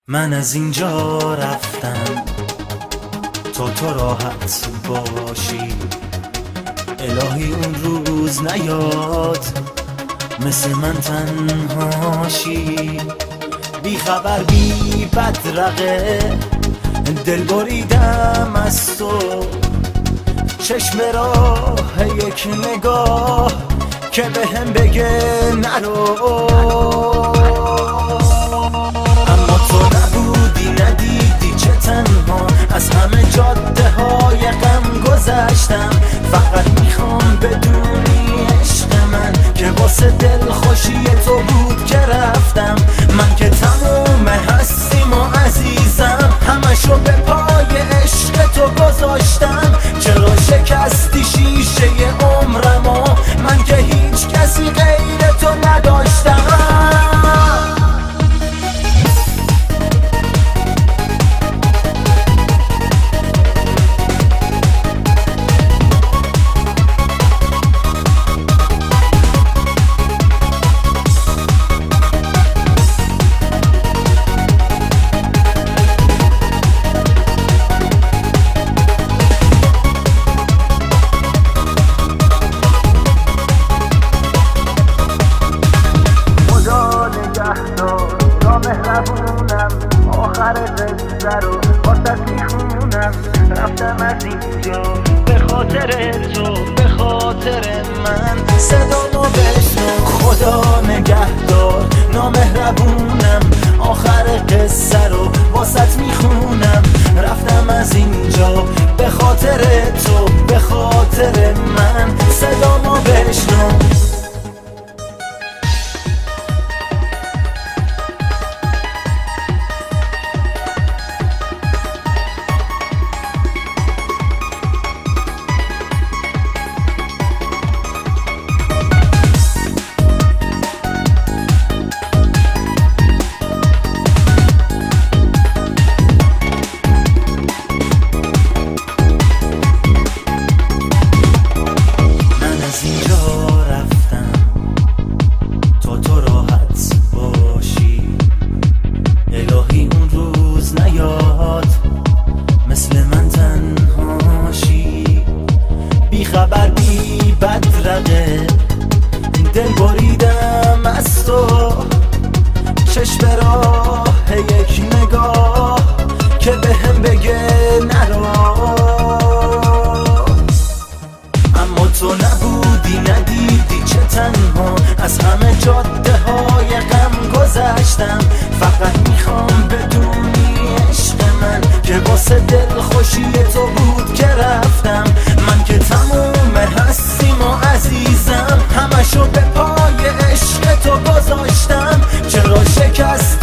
من از اینجا رفتم تا تو راحت باشی، الهی اون روز نیاد مثل من تنهاشی. بی خبر بی بدرقه دل بریدم از تو، چشم راه یک نگاه که به هم بگه نرو. اما تو نبودی ندیدی چه تنها از همه جاده های غم گذشتم. فقط میخوام بدونی عشق من که واسه دل خوشی تو بود که رفتم. من که تموم هستیم و عزیزم، همشو به پای عشق تو گذاشتم. چرا شکستی شیشه عمرمو، من که هیچ کسی غیر تو نداشتم. نامهربونم، آخر قصه رو واسه میخونم. رفتم از اینجا به خاطر تو، به خاطر من. صدامو بشنو خدا نگهدار، نامهربونم، آخر قصه رو واسه میخونم. رفتم از اینجا به خاطر تو، به خاطر من. صدامو بشنو. خبر بی بدرقه دل بریدم از تو، چشم راه یک نگاه که به هم بگه نرو. اما تو نبودی ندیدی چه تنها از همه جاده های غم گذشتم. فقط میخوام بدونی عشق من که واسه دل خوشی تو بود که رفتم. من که تموم هستیم و عزیزم، همشو به پای عشق تو گذاشتم. چرا شکست